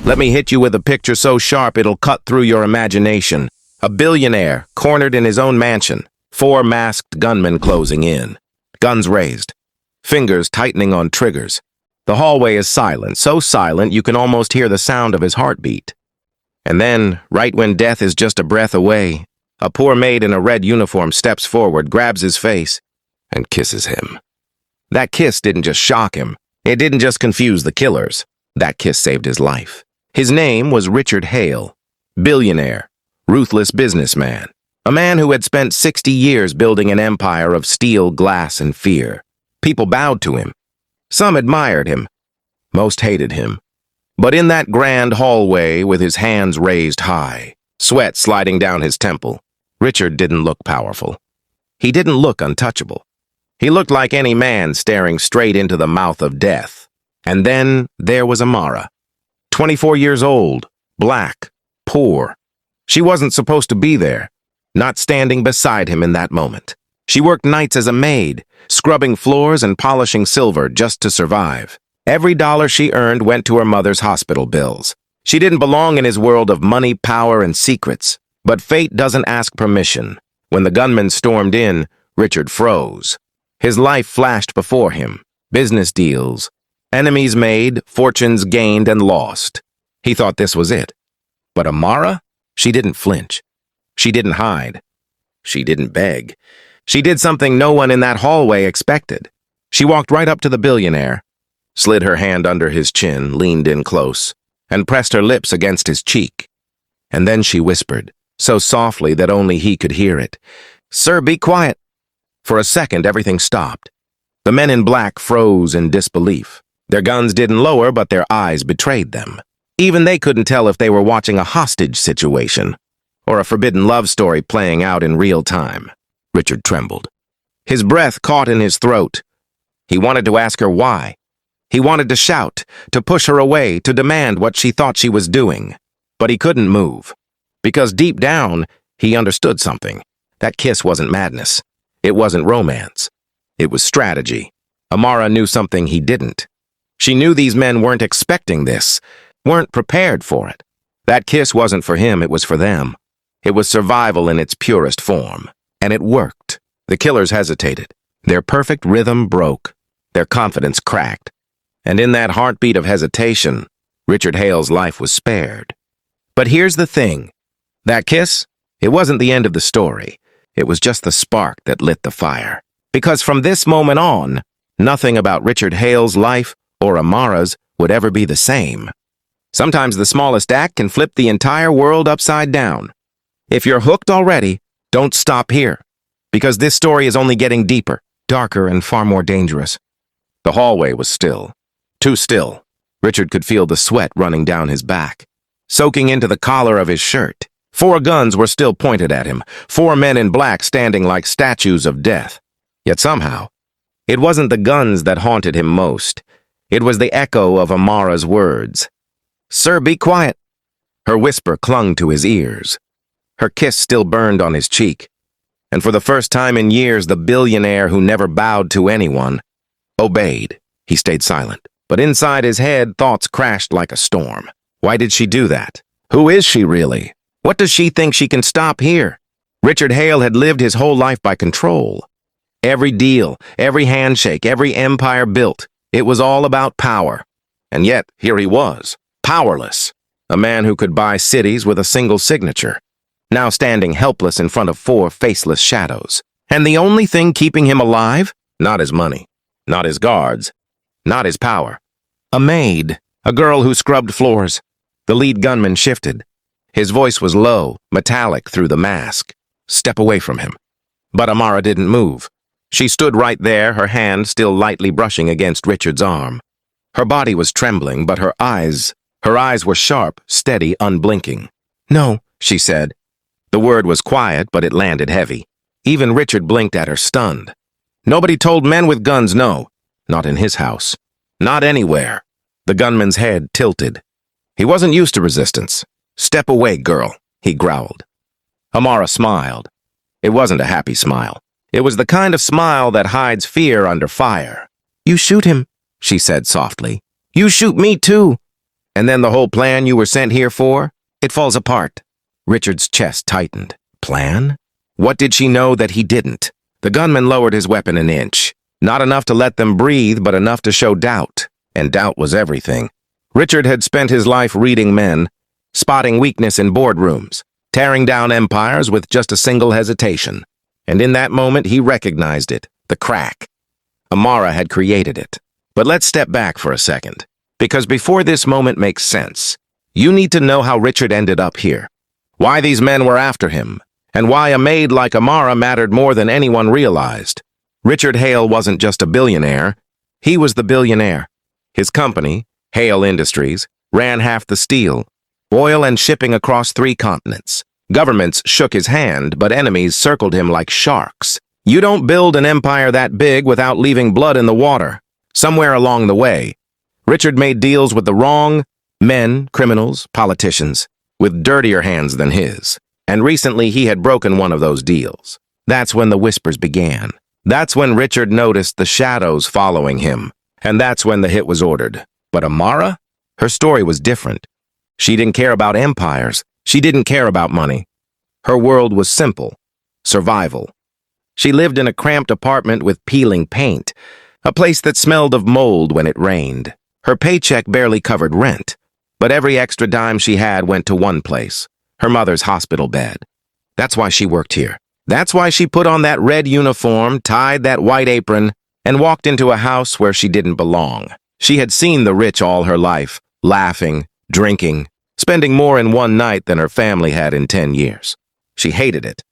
Let me hit you with a picture so sharp it'll cut through your imagination. A billionaire, cornered in his own mansion. 4 masked gunmen closing in. Guns raised. Fingers tightening on triggers. The hallway is silent, so silent you can almost hear the sound of his heartbeat. And then, right when death is just a breath away, a poor maid in a red uniform steps forward, grabs his face, and kisses him. That kiss didn't just shock him. It didn't just confuse the killers. That kiss saved his life. His name was Richard Hale. Billionaire. Ruthless businessman. A man who had spent 60 years building an empire of steel, glass, and fear. People bowed to him. Some admired him. Most hated him. But in that grand hallway with his hands raised high, sweat sliding down his temple, Richard didn't look powerful. He didn't look untouchable. He looked like any man staring straight into the mouth of death. And then there was Amara. 24 years old, black, poor. She wasn't supposed to be there, not standing beside him in that moment. She worked nights as a maid, scrubbing floors and polishing silver just to survive. Every dollar she earned went to her mother's hospital bills. She didn't belong in his world of money, power, and secrets. But fate doesn't ask permission. When the gunmen stormed in, Richard froze. His life flashed before him. Business deals. Enemies made, fortunes gained and lost. He thought this was it. But Amara? She didn't flinch. She didn't hide. She didn't beg. She did something no one in that hallway expected. She walked right up to the billionaire, slid her hand under his chin, leaned in close, and pressed her lips against his cheek. And then she whispered, so softly that only he could hear it, "Sir, be quiet." For a second, everything stopped. The men in black froze in disbelief. Their guns didn't lower, but their eyes betrayed them. Even they couldn't tell if they were watching a hostage situation or a forbidden love story playing out in real time. Richard trembled. His breath caught in his throat. He wanted to ask her why. He wanted to shout, to push her away, to demand what she thought she was doing. But he couldn't move. Because deep down, he understood something. That kiss wasn't madness. It wasn't romance. It was strategy. Amara knew something he didn't. She knew these men weren't expecting this, weren't prepared for it. That kiss wasn't for him, it was for them. It was survival in its purest form. And it worked. The killers hesitated. Their perfect rhythm broke. Their confidence cracked. And in that heartbeat of hesitation, Richard Hale's life was spared. But here's the thing. That kiss, it wasn't the end of the story. It was just the spark that lit the fire. Because from this moment on, nothing about Richard Hale's life or Amara's would ever be the same. Sometimes the smallest act can flip the entire world upside down. If you're hooked already, don't stop here. Because this story is only getting deeper, darker, and far more dangerous. The hallway was still. Too still. Richard could feel the sweat running down his back, soaking into the collar of his shirt. 4 guns were still pointed at him, 4 men in black standing like statues of death. Yet somehow, it wasn't the guns that haunted him most. It was the echo of Amara's words. "Sir, be quiet." Her whisper clung to his ears. Her kiss still burned on his cheek. And for the first time in years, the billionaire who never bowed to anyone obeyed. He stayed silent. But inside his head, thoughts crashed like a storm. Why did she do that? Who is she really? What does she think she can stop here? Richard Hale had lived his whole life by control. Every deal, every handshake, every empire built, it was all about power. And yet, here he was, powerless. A man who could buy cities with a single signature. Now standing helpless in front of 4 faceless shadows. And the only thing keeping him alive? Not his money. Not his guards. Not his power. A maid. A girl who scrubbed floors. The lead gunman shifted. His voice was low, metallic through the mask. "Step away from him." But Amara didn't move. She stood right there, her hand still lightly brushing against Richard's arm. Her body was trembling, but her eyes were sharp, steady, unblinking. "No," she said. The word was quiet, but it landed heavy. Even Richard blinked at her, stunned. Nobody told men with guns no. Not in his house. Not anywhere. The gunman's head tilted. He wasn't used to resistance. "Step away, girl," he growled. Amara smiled. It wasn't a happy smile. It was the kind of smile that hides fear under fire. "You shoot him," she said softly. "You shoot me too." And then the whole plan you were sent here for? It falls apart. Richard's chest tightened. Plan? What did she know that he didn't? The gunman lowered his weapon an inch. Not enough to let them breathe, but enough to show doubt. And doubt was everything. Richard had spent his life reading men, spotting weakness in boardrooms, tearing down empires with just a single hesitation. And in that moment, he recognized it, the crack. Amara had created it. But let's step back for a second. Because before this moment makes sense, you need to know how Richard ended up here. Why these men were after him, and why a maid like Amara mattered more than anyone realized. Richard Hale wasn't just a billionaire, he was the billionaire. His company, Hale Industries, ran half the steel, oil and shipping across 3 continents. Governments shook his hand, but enemies circled him like sharks. You don't build an empire that big without leaving blood in the water. Somewhere along the way, Richard made deals with the wrong men, criminals, politicians, with dirtier hands than his. And recently he had broken one of those deals. That's when the whispers began. That's when Richard noticed the shadows following him. And that's when the hit was ordered. But Amara? Her story was different. She didn't care about empires. She didn't care about money. Her world was simple. Survival. She lived in a cramped apartment with peeling paint, a place that smelled of mold when it rained. Her paycheck barely covered rent, but every extra dime she had went to one place, her mother's hospital bed. That's why she worked here. That's why she put on that red uniform, tied that white apron, and walked into a house where she didn't belong. She had seen the rich all her life, laughing, drinking, spending more in one night than her family had in 10 years. She hated it,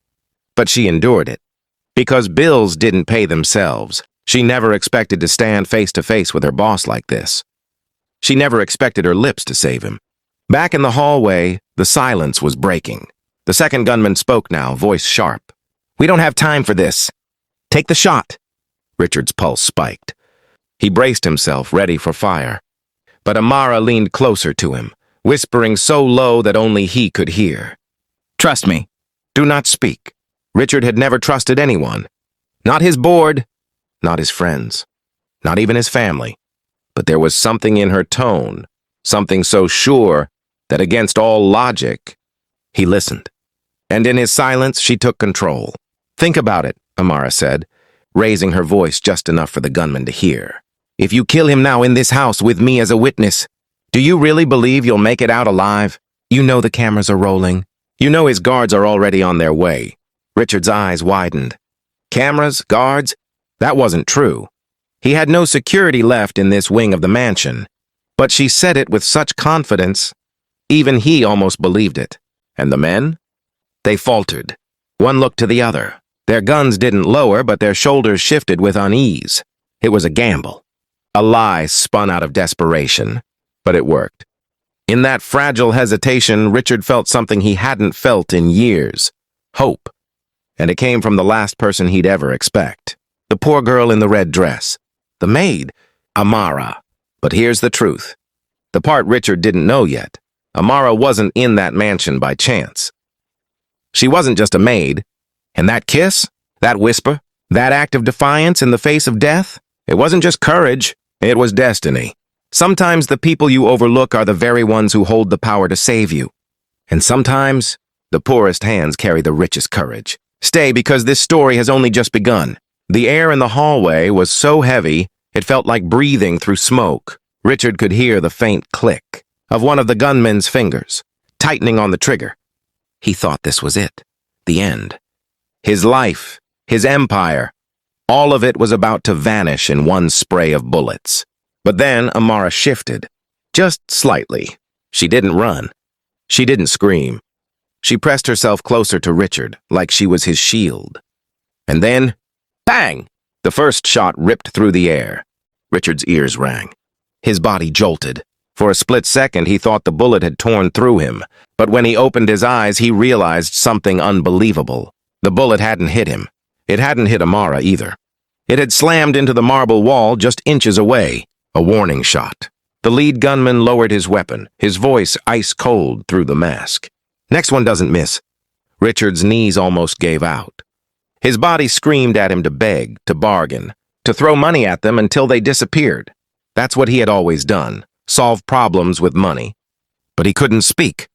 but she endured it. Because bills didn't pay themselves, she never expected to stand face to face with her boss like this. She never expected her lips to save him. Back in the hallway, the silence was breaking. The second gunman spoke now, voice sharp. "We don't have time for this. Take the shot." Richard's pulse spiked. He braced himself, ready for fire. But Amara leaned closer to him, whispering so low that only he could hear. "Trust me. Do not speak." Richard had never trusted anyone. Not his board, not his friends, not even his family. But there was something in her tone, something so sure that against all logic, he listened. And in his silence, she took control. "Think about it," Amara said, raising her voice just enough for the gunman to hear. "If you kill him now in this house with me as a witness, do you really believe you'll make it out alive? You know the cameras are rolling. You know his guards are already on their way." Richard's eyes widened. Cameras, guards? That wasn't true. He had no security left in this wing of the mansion. But she said it with such confidence, even he almost believed it. And the men? They faltered. One looked to the other. Their guns didn't lower, but their shoulders shifted with unease. It was a gamble. A lie spun out of desperation. But it worked. In that fragile hesitation, Richard felt something he hadn't felt in years. Hope. And it came from the last person he'd ever expect. The poor girl in the red dress. The maid. Amara. But here's the truth. The part Richard didn't know yet. Amara wasn't in that mansion by chance. She wasn't just a maid. And that kiss, that whisper, that act of defiance in the face of death, it wasn't just courage, it was destiny. Sometimes the people you overlook are the very ones who hold the power to save you. And sometimes, the poorest hands carry the richest courage. Stay, because this story has only just begun. The air in the hallway was so heavy, it felt like breathing through smoke. Richard could hear the faint click of one of the gunmen's fingers, tightening on the trigger. He thought this was it, the end. His life, his empire, all of it was about to vanish in one spray of bullets. But then Amara shifted, just slightly. She didn't run. She didn't scream. She pressed herself closer to Richard, like she was his shield. And then, bang! The first shot ripped through the air. Richard's ears rang. His body jolted. For a split second, he thought the bullet had torn through him. But when he opened his eyes, he realized something unbelievable. The bullet hadn't hit him. It hadn't hit Amara either. It had slammed into the marble wall just inches away. A warning shot. The lead gunman lowered his weapon, his voice ice-cold through the mask. "Next one doesn't miss." Richard's knees almost gave out. His body screamed at him to beg, to bargain, to throw money at them until they disappeared. That's what he had always done. solve problems with money. But he couldn't speak,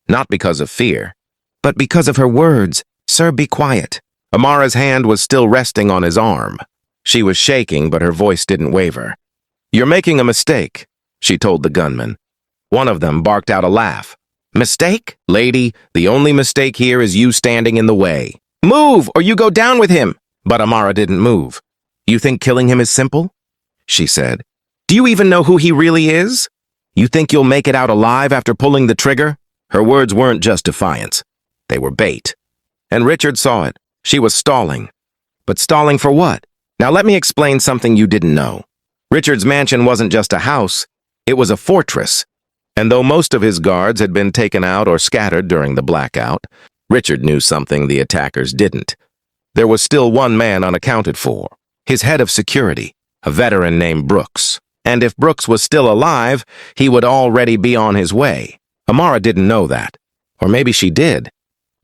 not because of fear, but because of her words. "Sir, be quiet." Amara's hand was still resting on his arm. She was shaking, but her voice didn't waver. "You're making a mistake," she told the gunman. One of them barked out a laugh. "Mistake? Lady, the only mistake here is you standing in the way. Move, or you go down with him." But Amara didn't move. "You think killing him is simple?" she said. "Do you even know who he really is? You think you'll make it out alive after pulling the trigger?" Her words weren't just defiance. They were bait. And Richard saw it. She was stalling. But stalling for what? Now let me explain something you didn't know. Richard's mansion wasn't just a house, it was a fortress. And though most of his guards had been taken out or scattered during the blackout, Richard knew something the attackers didn't. There was still one man unaccounted for, his head of security, a veteran named Brooks. And if Brooks was still alive, he would already be on his way. Amara didn't know that. Or maybe she did.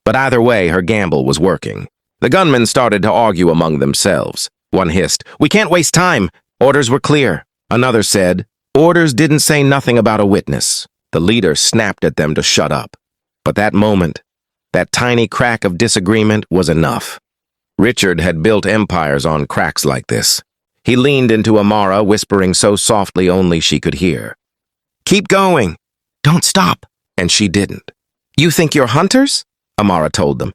But either way, her gamble was working. The gunmen started to argue among themselves. One hissed, "We can't waste time. Orders were clear." Another said, "Orders didn't say nothing about a witness." The leader snapped at them to shut up. But that moment, that tiny crack of disagreement was enough. Richard had built empires on cracks like this. He leaned into Amara, whispering so softly only she could hear. "Keep going. Don't stop." And she didn't. "You think you're hunters?" Amara told them,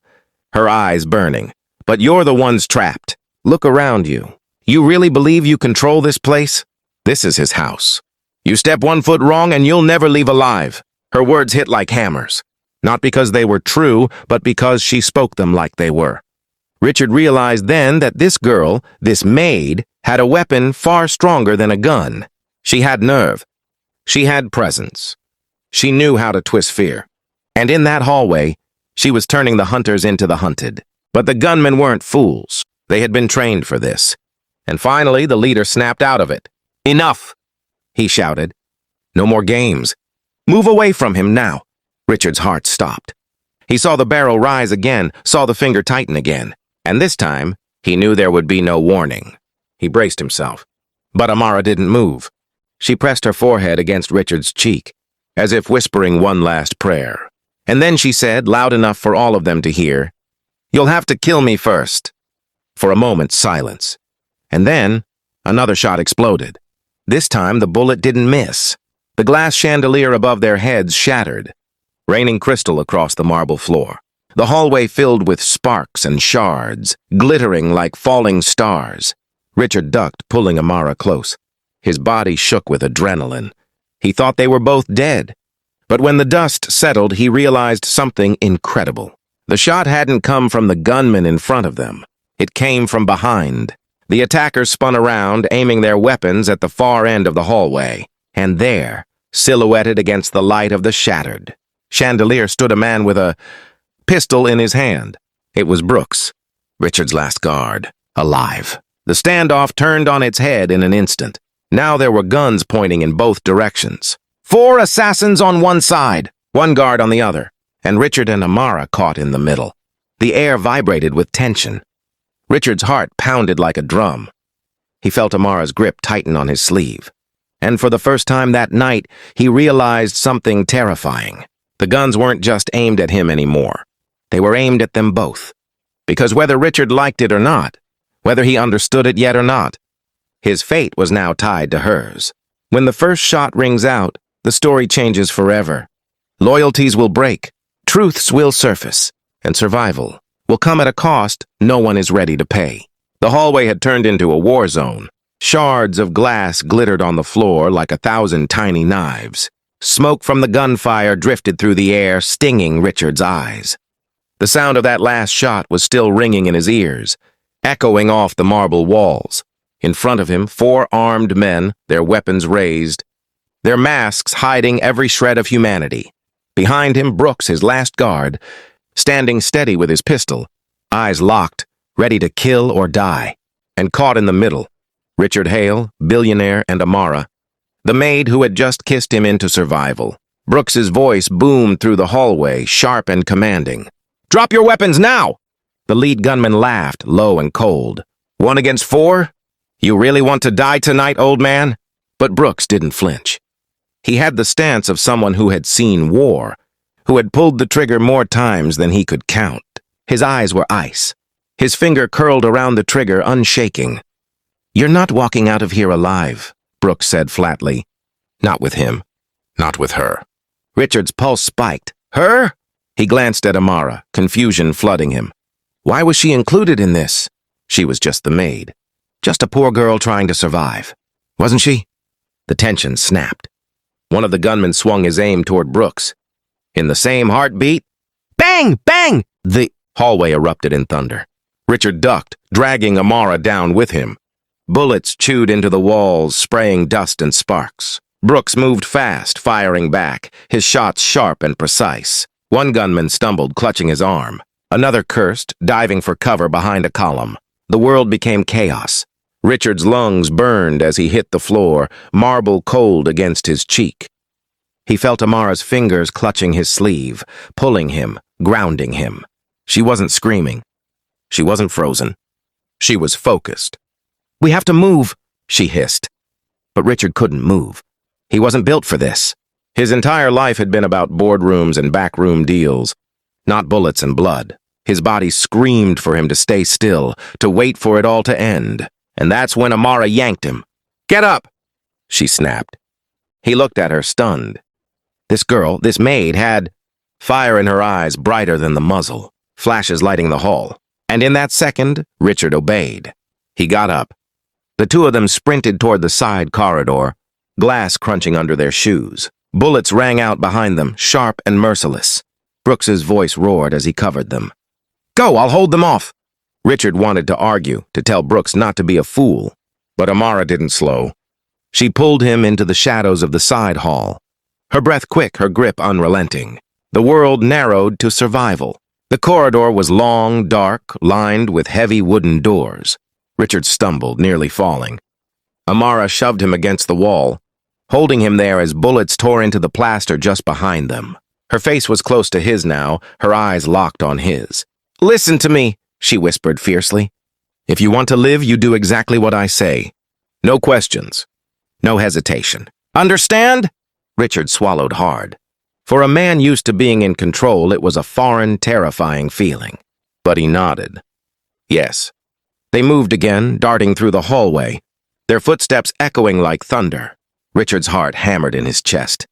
her eyes burning. "But you're the ones trapped. Look around you. You really believe you control this place? This is his house. You step 1 foot wrong and you'll never leave alive." Her words hit like hammers. Not because they were true, but because she spoke them like they were. Richard realized then that this girl, this maid, had a weapon far stronger than a gun. She had nerve. She had presence. She knew how to twist fear. And in that hallway, she was turning the hunters into the hunted. But the gunmen weren't fools. They had been trained for this. And finally, the leader snapped out of it. "Enough!" he shouted. "No more games. Move away from him now." Richard's heart stopped. He saw the barrel rise again, saw the finger tighten again. And this time, he knew there would be no warning. He braced himself. But Amara didn't move. She pressed her forehead against Richard's cheek, as if whispering one last prayer. And then she said, loud enough for all of them to hear, "You'll have to kill me first." For a moment, silence. And then, another shot exploded. This time, the bullet didn't miss. The glass chandelier above their heads shattered, raining crystal across the marble floor. The hallway filled with sparks and shards, glittering like falling stars. Richard ducked, pulling Amara close. His body shook with adrenaline. He thought they were both dead. But when the dust settled, he realized something incredible. The shot hadn't come from the gunman in front of them. It came from behind. The attackers spun around, aiming their weapons at the far end of the hallway. And there, silhouetted against the light of the shattered chandelier, stood a man with a pistol in his hand. It was Brooks, Richard's last guard, alive. The standoff turned on its head in an instant. Now there were guns pointing in both directions. 4 assassins on one side, 1 guard on the other, and Richard and Amara caught in the middle. The air vibrated with tension. Richard's heart pounded like a drum. He felt Amara's grip tighten on his sleeve. And for the first time that night, he realized something terrifying. The guns weren't just aimed at him anymore. They were aimed at them both. Because whether Richard liked it or not, whether he understood it yet or not, his fate was now tied to hers. When the first shot rings out, the story changes forever. Loyalties will break, truths will surface, and survival will come at a cost no one is ready to pay. The hallway had turned into a war zone. Shards of glass glittered on the floor like 1,000 tiny knives. Smoke from the gunfire drifted through the air, stinging Richard's eyes. The sound of that last shot was still ringing in his ears, echoing off the marble walls. In front of him, 4 armed men, their weapons raised, their masks hiding every shred of humanity. Behind him, Brooks, his last guard, standing steady with his pistol, eyes locked, ready to kill or die. And caught in the middle, Richard Hale, Billionaire, and Amara, the maid who had just kissed him into survival. Brooks's voice boomed through the hallway, sharp and commanding. "Drop your weapons now!" The lead gunman laughed, low and cold. "1 against 4? You really want to die tonight, old man?" But Brooks didn't flinch. He had the stance of someone who had seen war, who had pulled the trigger more times than he could count. His eyes were ice. His finger curled around the trigger, unshaking. "You're not walking out of here alive," Brooks said flatly. "Not with him. Not with her." Richard's pulse spiked. "Her?" He glanced at Amara, confusion flooding him. Why was she included in this? She was just the maid. Just a poor girl trying to survive. Wasn't she? The tension snapped. One of the gunmen swung his aim toward Brooks. In the same heartbeat, bang! Bang! The hallway erupted in thunder. Richard ducked, dragging Amara down with him. Bullets chewed into the walls, spraying dust and sparks. Brooks moved fast, firing back, his shots sharp and precise. One gunman stumbled, clutching his arm. Another cursed, diving for cover behind a column. The world became chaos. Richard's lungs burned as he hit the floor, marble cold against his cheek. He felt Amara's fingers clutching his sleeve, pulling him, grounding him. She wasn't screaming. She wasn't frozen. She was focused. "We have to move," she hissed. But Richard couldn't move. He wasn't built for this. His entire life had been about boardrooms and backroom deals, not bullets and blood. His body screamed for him to stay still, to wait for it all to end. And that's when Amara yanked him. "Get up!" she snapped. He looked at her, stunned. This girl, this maid, had fire in her eyes brighter than the muzzle, flashes lighting the hall. And in that second, Richard obeyed. He got up. The two of them sprinted toward the side corridor, glass crunching under their shoes. Bullets rang out behind them, sharp and merciless. Brooks's voice roared as he covered them. "Go, I'll hold them off." Richard wanted to argue, to tell Brooks not to be a fool, but Amara didn't slow. She pulled him into the shadows of the side hall, her breath quick, her grip unrelenting. The world narrowed to survival. The corridor was long, dark, lined with heavy wooden doors. Richard stumbled, nearly falling. Amara shoved him against the wall, holding him there as bullets tore into the plaster just behind them. Her face was close to his now, her eyes locked on his. "Listen to me," she whispered fiercely. "If you want to live, you do exactly what I say. No questions. No hesitation. Understand?" Richard swallowed hard. For a man used to being in control, it was a foreign, terrifying feeling. But he nodded. Yes. They moved again, darting through the hallway, their footsteps echoing like thunder. Richard's heart hammered in his chest.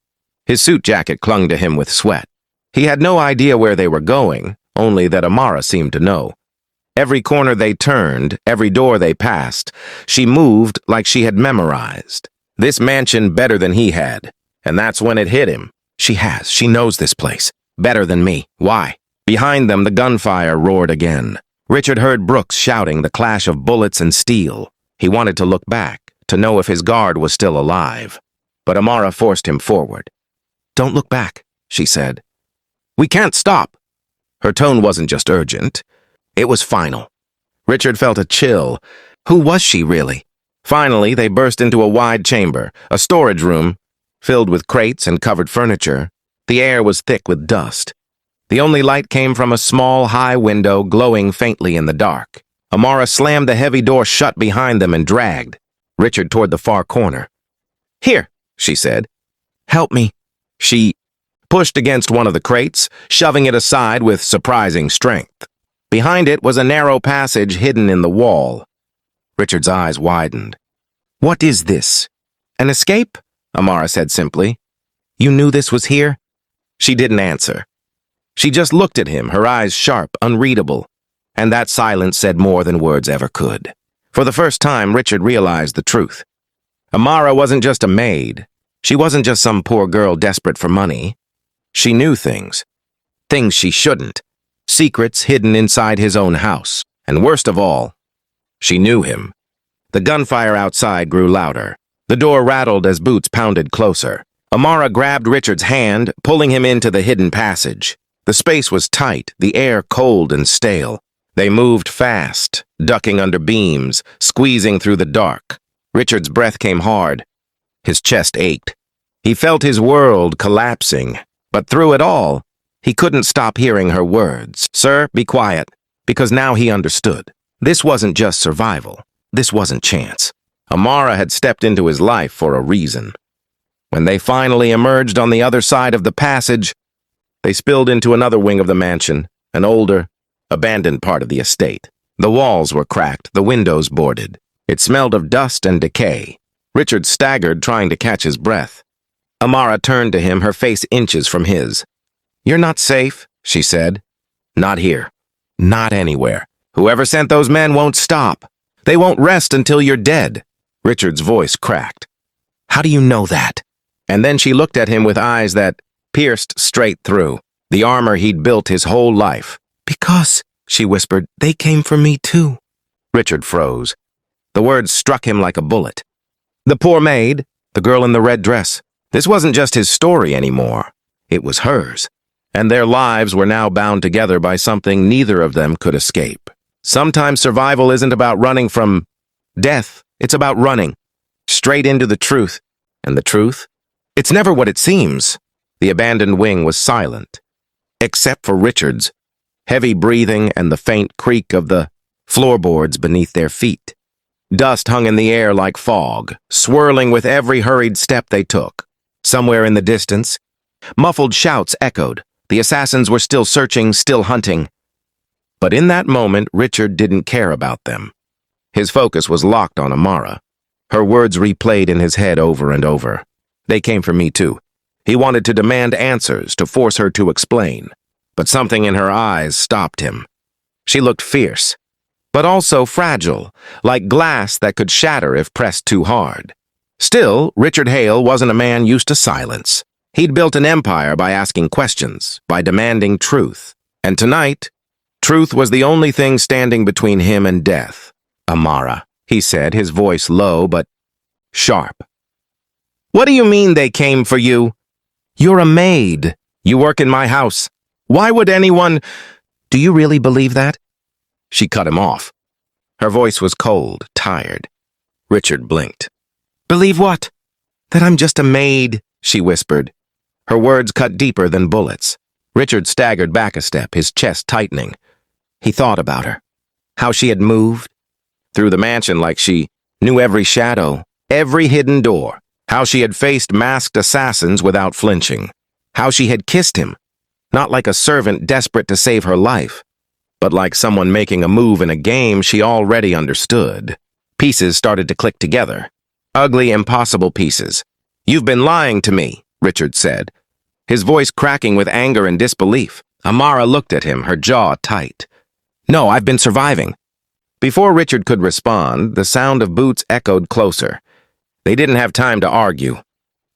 His suit jacket clung to him with sweat. He had no idea where they were going, only that Amara seemed to know. Every corner they turned, every door they passed, she moved like she had memorized. This mansion better than he had. And that's when it hit him. She knows this place. Better than me. Why? Behind them, the gunfire roared again. Richard heard Brooks shouting, the clash of bullets and steel. He wanted to look back, to know if his guard was still alive. But Amara forced him forward. "Don't look back," she said. "We can't stop." Her tone wasn't just urgent. It was final. Richard felt a chill. Who was she, really? Finally, they burst into a wide chamber, a storage room, filled with crates and covered furniture. The air was thick with dust. The only light came from a small, high window glowing faintly in the dark. Amara slammed the heavy door shut behind them and dragged Richard toward the far corner. "Here," she said. "Help me." She pushed against one of the crates, shoving it aside with surprising strength. Behind it was a narrow passage hidden in the wall. Richard's eyes widened. "What is this? An escape?" Amara said simply. "You knew this was here?" She didn't answer. She just looked at him, her eyes sharp, unreadable. And that silence said more than words ever could. For the first time, Richard realized the truth. Amara wasn't just a maid. She wasn't just some poor girl desperate for money. She knew things. Things she shouldn't. Secrets hidden inside his own house. And worst of all, she knew him. The gunfire outside grew louder. The door rattled as boots pounded closer. Amara grabbed Richard's hand, pulling him into the hidden passage. The space was tight, the air cold and stale. They moved fast, ducking under beams, squeezing through the dark. Richard's breath came hard. His chest ached. He felt his world collapsing. But through it all, he couldn't stop hearing her words. "Sir, be quiet." Because now he understood. This wasn't just survival. This wasn't chance. Amara had stepped into his life for a reason. When they finally emerged on the other side of the passage, they spilled into another wing of the mansion, an older, abandoned part of the estate. The walls were cracked, the windows boarded. It smelled of dust and decay. Richard staggered, trying to catch his breath. Amara turned to him, her face inches from his. "You're not safe," she said. "Not here. Not anywhere. Whoever sent those men won't stop. They won't rest until you're dead." Richard's voice cracked. "How do you know that?" And then she looked at him with eyes that pierced straight through, the armor he'd built his whole life. "Because," she whispered, "they came for me too." Richard froze. The words struck him like a bullet. The poor maid, the girl in the red dress. This wasn't just his story anymore. It was hers. And their lives were now bound together by something neither of them could escape. Sometimes survival isn't about running from death. It's about running straight into the truth. And the truth? It's never what it seems. The abandoned wing was silent, except for Richard's heavy breathing and the faint creak of the floorboards beneath their feet. Dust hung in the air like fog, swirling with every hurried step they took. Somewhere in the distance, muffled shouts echoed. The assassins were still searching, still hunting. But in that moment, Richard didn't care about them. His focus was locked on Amara. Her words replayed in his head over and over. They came for me too. He wanted to demand answers, to force her to explain. But something in her eyes stopped him. She looked fierce, but also fragile, like glass that could shatter if pressed too hard. Still, Richard Hale wasn't a man used to silence. He'd built an empire by asking questions, by demanding truth. And tonight, truth was the only thing standing between him and death. "Amara," he said, his voice low but sharp. "What do you mean they came for you? You're a maid. You work in my house. Why would anyone—" "Do you really believe that?" She cut him off. Her voice was cold, tired. Richard blinked. "Believe what?" "That I'm just a maid," she whispered. Her words cut deeper than bullets. Richard staggered back a step, his chest tightening. He thought about her. How she had moved through the mansion like she knew every shadow, every hidden door. How she had faced masked assassins without flinching. How she had kissed him, not like a servant desperate to save her life, but like someone making a move in a game she already understood. Pieces started to click together. Ugly, impossible pieces. "You've been lying to me," Richard said, his voice cracking with anger and disbelief. Amara looked at him, her jaw tight. "No, I've been surviving." Before Richard could respond, the sound of boots echoed closer. They didn't have time to argue.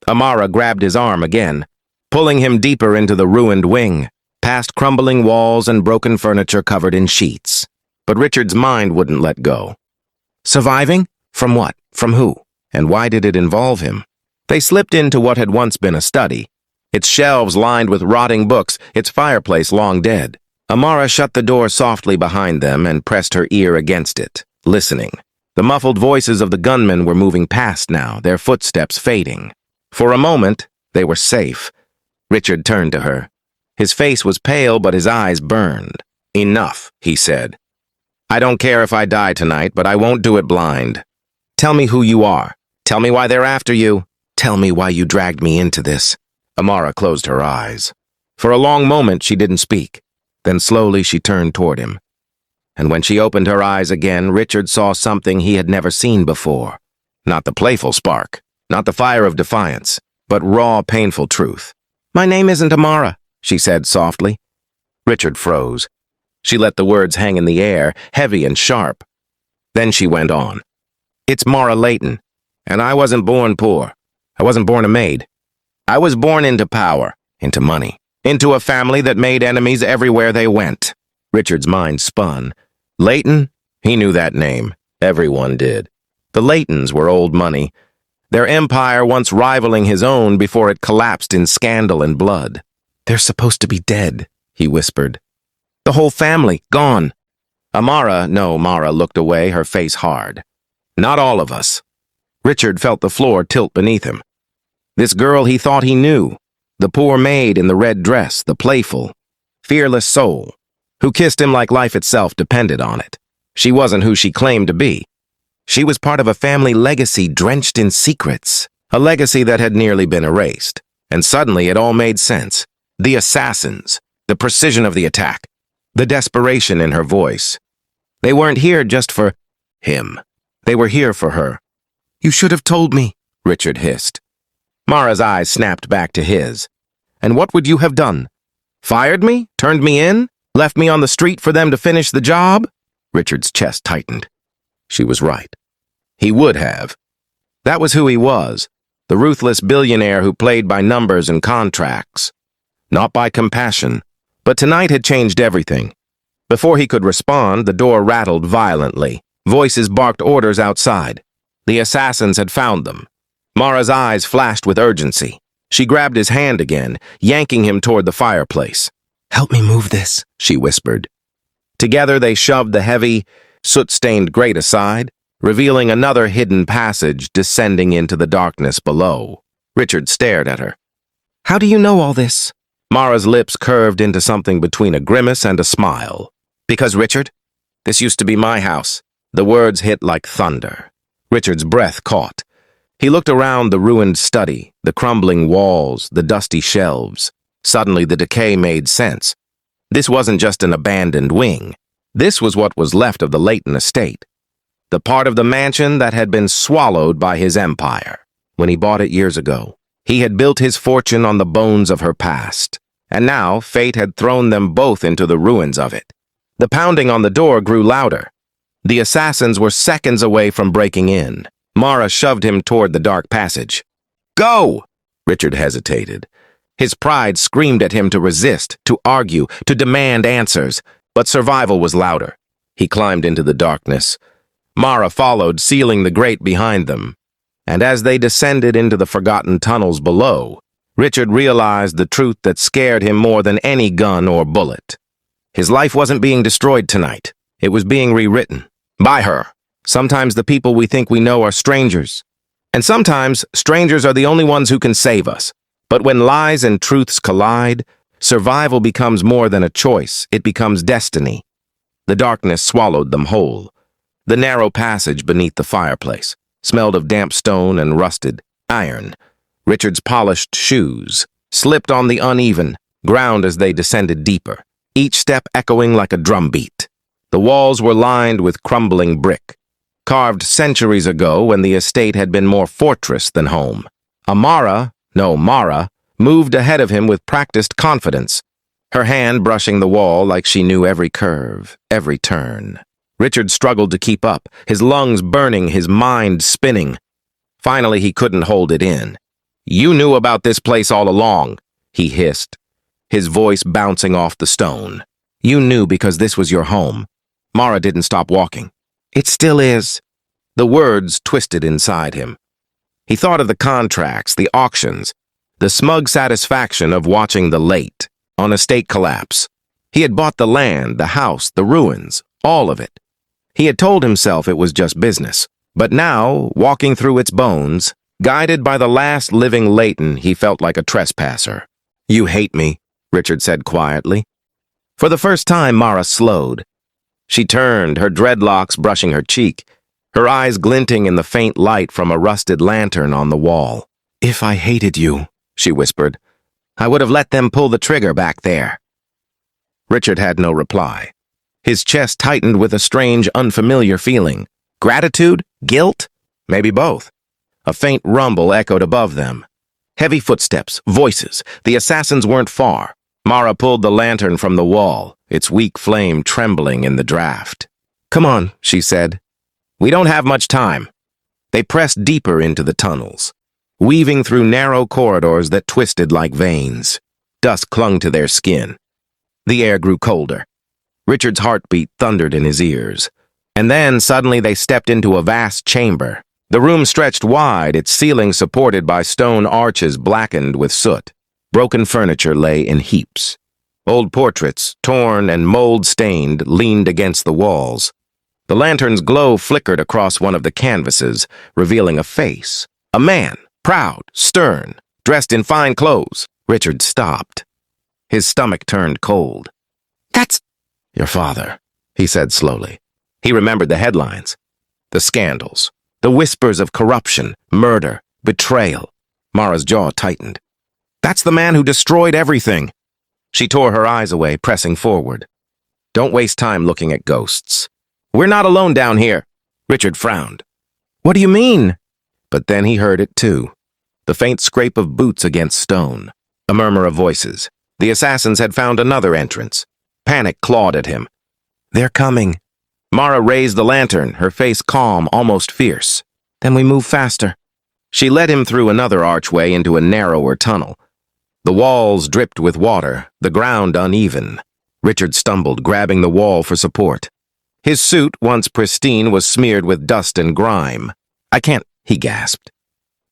Amara grabbed his arm again, pulling him deeper into the ruined wing, past crumbling walls and broken furniture covered in sheets. But Richard's mind wouldn't let go. Surviving? From what? From who? And why did it involve him? They slipped into what had once been a study, its shelves lined with rotting books, its fireplace long dead. Amara shut the door softly behind them and pressed her ear against it, listening. The muffled voices of the gunmen were moving past now, their footsteps fading. For a moment, they were safe. Richard turned to her. His face was pale, but his eyes burned. "Enough," he said. "I don't care if I die tonight, but I won't do it blind. Tell me who you are. Tell me why they're after you. Tell me why you dragged me into this." Amara closed her eyes. For a long moment, she didn't speak. Then slowly she turned toward him. And when she opened her eyes again, Richard saw something he had never seen before. Not the playful spark, not the fire of defiance, but raw, painful truth. "My name isn't Amara," she said softly. Richard froze. She let the words hang in the air, heavy and sharp. Then she went on. "It's Mara Layton, and I wasn't born poor. I wasn't born a maid. I was born into power, into money, into a family that made enemies everywhere they went." Richard's mind spun. Layton? He knew that name. Everyone did. The Laytons were old money, their empire once rivaling his own before it collapsed in scandal and blood. "They're supposed to be dead," he whispered. "The whole family, gone." Mara looked away, her face hard. "Not all of us." Richard felt the floor tilt beneath him. This girl he thought he knew, the poor maid in the red dress, the playful, fearless soul, who kissed him like life itself depended on it. She wasn't who she claimed to be. She was part of a family legacy drenched in secrets. A legacy that had nearly been erased. And suddenly it all made sense. The assassins, the precision of the attack, the desperation in her voice. They weren't here just for him. They were here for her. "You should have told me," Richard hissed. Mara's eyes snapped back to his. "And what would you have done? Fired me? Turned me in? Left me on the street for them to finish the job?" Richard's chest tightened. She was right. He would have. That was who he was, the ruthless billionaire who played by numbers and contracts. Not by compassion. But tonight had changed everything. Before he could respond, the door rattled violently. Voices barked orders outside. The assassins had found them. Mara's eyes flashed with urgency. She grabbed his hand again, yanking him toward the fireplace. "Help me move this," she whispered. Together they shoved the heavy, soot-stained grate aside, revealing another hidden passage descending into the darkness below. Richard stared at her. "How do you know all this?" Mara's lips curved into something between a grimace and a smile. "Because, Richard, this used to be my house." The words hit like thunder. Richard's breath caught. He looked around the ruined study, the crumbling walls, the dusty shelves. Suddenly the decay made sense. This wasn't just an abandoned wing. This was what was left of the Leighton estate. The part of the mansion that had been swallowed by his empire. When he bought it years ago, he had built his fortune on the bones of her past. And now fate had thrown them both into the ruins of it. The pounding on the door grew louder. The assassins were seconds away from breaking in. Mara shoved him toward the dark passage. "Go!" Richard hesitated. His pride screamed at him to resist, to argue, to demand answers, but survival was louder. He climbed into the darkness. Mara followed, sealing the grate behind them. And as they descended into the forgotten tunnels below, Richard realized the truth that scared him more than any gun or bullet. His life wasn't being destroyed tonight. It was being rewritten. By her. Sometimes the people we think we know are strangers. And sometimes strangers are the only ones who can save us. But when lies and truths collide, survival becomes more than a choice. It becomes destiny. The darkness swallowed them whole. The narrow passage beneath the fireplace smelled of damp stone and rusted iron. Richard's polished shoes slipped on the uneven ground as they descended deeper, each step echoing like a drumbeat. The walls were lined with crumbling brick, carved centuries ago when the estate had been more fortress than home. Mara moved ahead of him with practiced confidence, her hand brushing the wall like she knew every curve, every turn. Richard struggled to keep up, his lungs burning, his mind spinning. Finally, he couldn't hold it in. "You knew about this place all along," he hissed, his voice bouncing off the stone. "You knew because this was your home." Mara didn't stop walking. "It still is." The words twisted inside him. He thought of the contracts, the auctions, the smug satisfaction of watching the late on estate collapse. He had bought the land, the house, the ruins, all of it. He had told himself it was just business. But now, walking through its bones, guided by the last living Leighton, he felt like a trespasser. "You hate me," Richard said quietly. For the first time, Mara slowed. She turned, her dreadlocks brushing her cheek, her eyes glinting in the faint light from a rusted lantern on the wall. "If I hated you," she whispered, "I would have let them pull the trigger back there." Richard had no reply. His chest tightened with a strange, unfamiliar feeling. Gratitude? Guilt? Maybe both. A faint rumble echoed above them. Heavy footsteps, voices. The assassins weren't far. Mara pulled the lantern from the wall, its weak flame trembling in the draft. "Come on," she said. "We don't have much time." They pressed deeper into the tunnels, weaving through narrow corridors that twisted like veins. Dust clung to their skin. The air grew colder. Richard's heartbeat thundered in his ears. And then, suddenly, they stepped into a vast chamber. The room stretched wide, its ceiling supported by stone arches blackened with soot. Broken furniture lay in heaps. Old portraits, torn and mold-stained, leaned against the walls. The lantern's glow flickered across one of the canvases, revealing a face. A man, proud, stern, dressed in fine clothes. Richard stopped. His stomach turned cold. "That's your father," he said slowly. He remembered the headlines, the scandals, the whispers of corruption, murder, Betrayal. Mara's jaw tightened. That's the man who destroyed everything. She tore her eyes away, pressing forward. Don't waste time looking at ghosts. We're not alone down here. Richard frowned. What do you mean? But then he heard it too. The faint scrape of boots against stone. A murmur of voices. The assassins had found another entrance. Panic clawed at him. They're coming. Mara raised the lantern, her face calm, almost fierce. Then we move faster. She led him through another archway into a narrower tunnel. The walls dripped with water, the ground uneven. Richard stumbled, grabbing the wall for support. His suit, once pristine, was smeared with dust and grime. I can't, he gasped.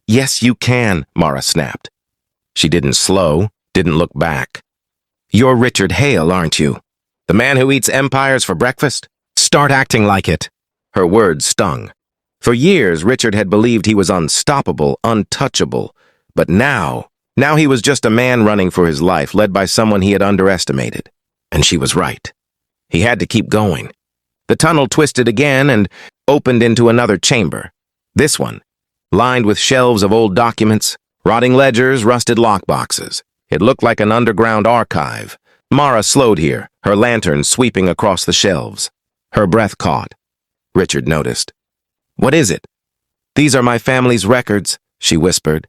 Yes, you can, Mara snapped. She didn't slow, didn't look back. You're Richard Hale, aren't you? The man who eats empires for breakfast? Start acting like it. Her words stung. For years, Richard had believed he was unstoppable, untouchable. But now he was just a man running for his life, led by someone he had underestimated. And she was right. He had to keep going. The tunnel twisted again and opened into another chamber. This one, lined with shelves of old documents, rotting ledgers, rusted lockboxes. It looked like an underground archive. Mara slowed here, her lantern sweeping across the shelves. Her breath caught. Richard noticed. What is it? These are my family's records, she whispered.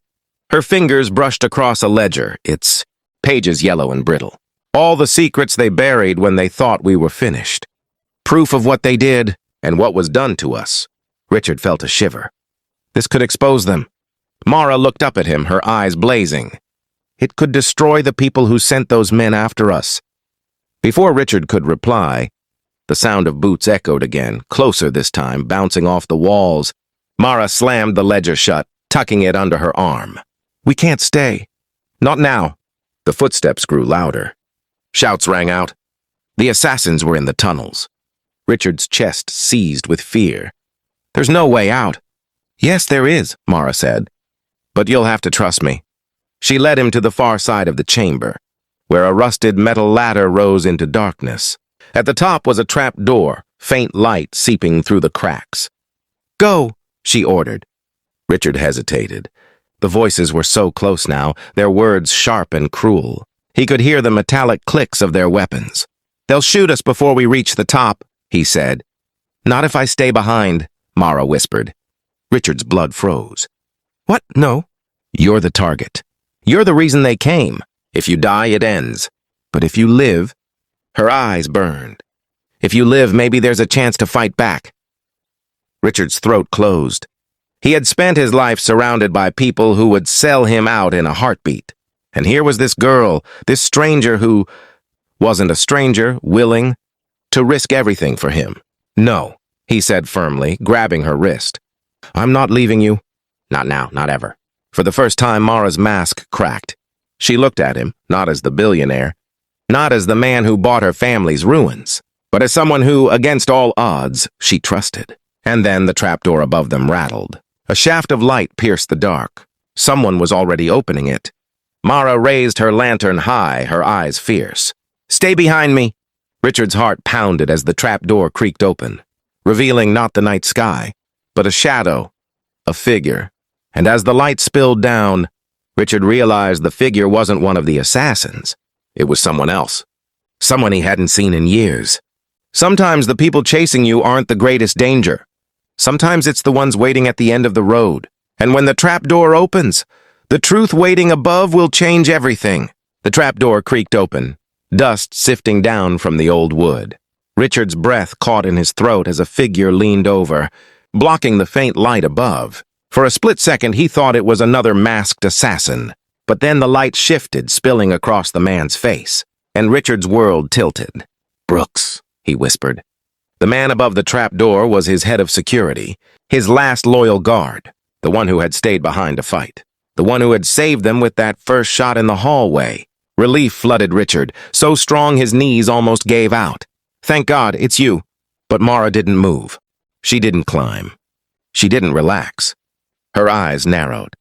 Her fingers brushed across a ledger, its pages yellow and brittle. All the secrets they buried when they thought we were finished. Proof of what they did and what was done to us. Richard felt a shiver. This could expose them. Mara looked up at him, her eyes blazing. It could destroy the people who sent those men after us. Before Richard could reply, the sound of boots echoed again, closer this time, bouncing off the walls. Mara slammed the ledger shut, tucking it under her arm. We can't stay. Not now. The footsteps grew louder. Shouts rang out. The assassins were in the tunnels. Richard's chest seized with fear. There's no way out. Yes, there is, Mara said. But you'll have to trust me. She led him to the far side of the chamber, where a rusted metal ladder rose into darkness. At the top was a trap door, faint light seeping through the cracks. Go, she ordered. Richard hesitated. The voices were so close now, their words sharp and cruel. He could hear the metallic clicks of their weapons. They'll shoot us before we reach the top, he said. Not if I stay behind, Mara whispered. Richard's blood froze. What? No. You're the target. You're the reason they came. If you die, it ends. But if you live... Her eyes burned. If you live, maybe there's a chance to fight back. Richard's throat closed. He had spent his life surrounded by people who would sell him out in a heartbeat. And here was this girl, this stranger who wasn't a stranger, willing to risk everything for him. No, he said firmly, grabbing her wrist. I'm not leaving you. Not now, not ever. For the first time, Mara's mask cracked. She looked at him, not as the billionaire, not as the man who bought her family's ruins, but as someone who, against all odds, she trusted. And then the trapdoor above them rattled. A shaft of light pierced the dark. Someone was already opening it. Mara raised her lantern high, her eyes fierce. Stay behind me! Richard's heart pounded as the trapdoor creaked open, revealing not the night sky, but a shadow, a figure. And as the light spilled down, Richard realized the figure wasn't one of the assassins. It was someone else. Someone he hadn't seen in years. Sometimes the people chasing you aren't the greatest danger. Sometimes it's the ones waiting at the end of the road. And when the trapdoor opens, the truth waiting above will change everything. The trapdoor creaked open, dust sifting down from the old wood. Richard's breath caught in his throat as a figure leaned over, blocking the faint light above. For a split second, he thought it was another masked assassin. But then the light shifted, spilling across the man's face, and Richard's world tilted. Brooks, he whispered. The man above the trapdoor was his head of security, his last loyal guard, the one who had stayed behind to fight, the one who had saved them with that first shot in the hallway. Relief flooded Richard, so strong his knees almost gave out. Thank God, it's you. But Mara didn't move. She didn't climb. She didn't relax. Her eyes narrowed.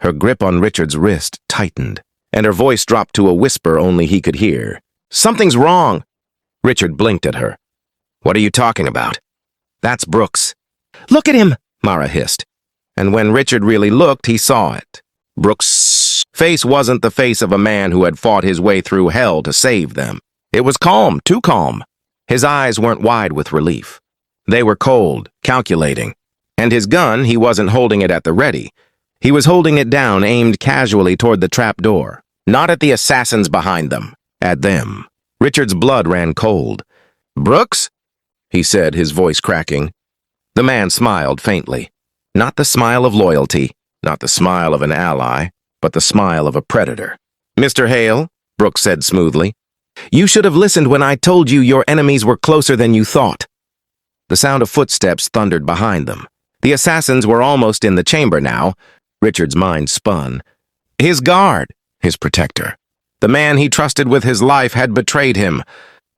Her grip on Richard's wrist tightened, and her voice dropped to a whisper only he could hear. Something's wrong. Richard blinked at her. What are you talking about? That's Brooks. Look at him, Mara hissed. And when Richard really looked, he saw it. Brooks' face wasn't the face of a man who had fought his way through hell to save them. It was calm, too calm. His eyes weren't wide with relief. They were cold, calculating. And his gun, he wasn't holding it at the ready. He was holding it down, aimed casually toward the trap door. Not at the assassins behind them. At them. Richard's blood ran cold. "Brooks?" he said, his voice cracking. The man smiled faintly. Not the smile of loyalty, not the smile of an ally, but the smile of a predator. "Mr. Hale," Brooks said smoothly, "you should have listened when I told you your enemies were closer than you thought." The sound of footsteps thundered behind them. The assassins were almost in the chamber now. Richard's mind spun. His guard, his protector. The man he trusted with his life had betrayed him.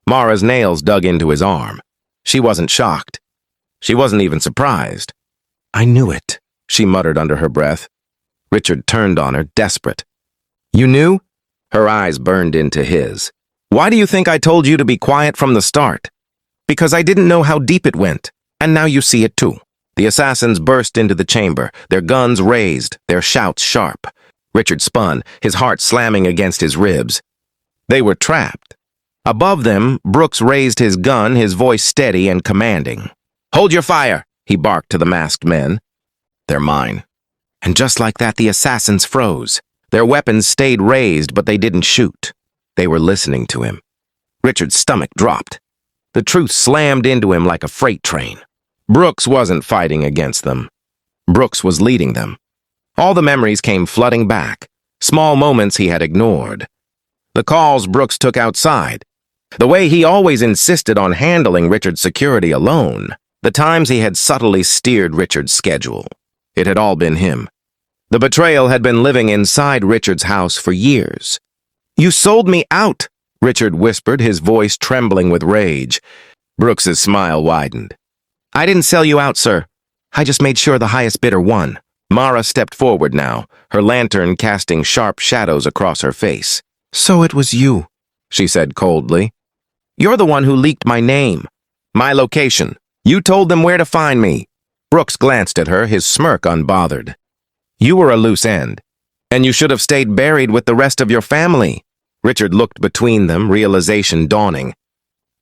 Mara's nails dug into his arm. She wasn't shocked. She wasn't even surprised. "I knew it," she muttered under her breath. Richard turned on her, desperate. "You knew?" Her eyes burned into his. "Why do you think I told you to be quiet from the start?" "Because I didn't know how deep it went, and now you see it too." The assassins burst into the chamber, their guns raised, their shouts sharp. Richard spun, his heart slamming against his ribs. They were trapped. Above them, Brooks raised his gun, his voice steady and commanding. "Hold your fire," he barked to the masked men. "They're mine." And just like that, the assassins froze. Their weapons stayed raised, but they didn't shoot. They were listening to him. Richard's stomach dropped. The truth slammed into him like a freight train. Brooks wasn't fighting against them. Brooks was leading them. All the memories came flooding back, small moments he had ignored. The calls Brooks took outside. The way he always insisted on handling Richard's security alone. The times he had subtly steered Richard's schedule. It had all been him. The betrayal had been living inside Richard's house for years. "You sold me out," Richard whispered, his voice trembling with rage. Brooks's smile widened. "I didn't sell you out, sir. I just made sure the highest bidder won." Mara stepped forward now, her lantern casting sharp shadows across her face. "So it was you," she said coldly. "You're the one who leaked my name, my location. You told them where to find me." Brooks glanced at her, his smirk unbothered. "You were a loose end, and you should have stayed buried with the rest of your family." Richard looked between them, realization dawning.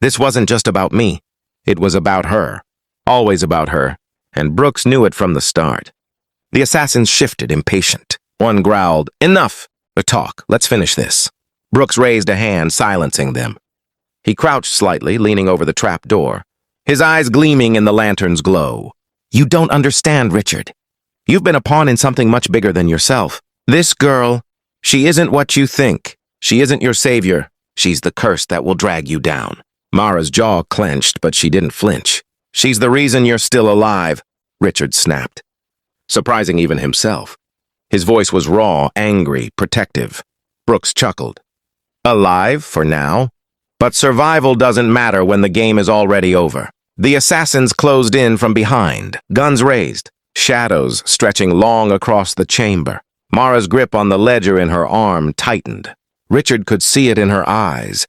This wasn't just about me. It was about her. Always about her, and Brooks knew it from the start. The assassins shifted, impatient. One growled, "Enough! A talk. Let's finish this." Brooks raised a hand, silencing them. He crouched slightly, leaning over the trap door, his eyes gleaming in the lantern's glow. "You don't understand, Richard. You've been a pawn in something much bigger than yourself. This girl, she isn't what you think. She isn't your savior. She's the curse that will drag you down." Mara's jaw clenched, but she didn't flinch. "She's the reason you're still alive," Richard snapped, surprising even himself. His voice was raw, angry, protective. Brooks chuckled. "Alive, for now. But survival doesn't matter when the game is already over." The assassins closed in from behind, guns raised, shadows stretching long across the chamber. Mara's grip on the ledger in her arm tightened. Richard could see it in her eyes,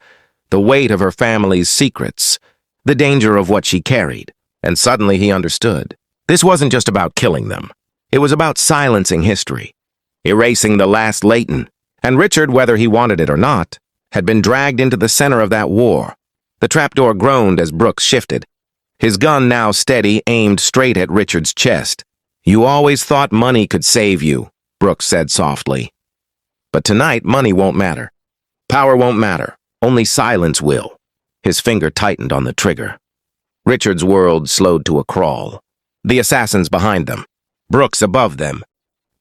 the weight of her family's secrets, the danger of what she carried. And suddenly he understood. This wasn't just about killing them. It was about silencing history, erasing the last Leighton. And Richard, whether he wanted it or not, had been dragged into the center of that war. The trapdoor groaned as Brooks shifted, his gun now steady, aimed straight at Richard's chest. "You always thought money could save you," Brooks said softly. "But tonight, money won't matter. Power won't matter. Only silence will." His finger tightened on the trigger. Richard's world slowed to a crawl. The assassins behind them. Brooks above them.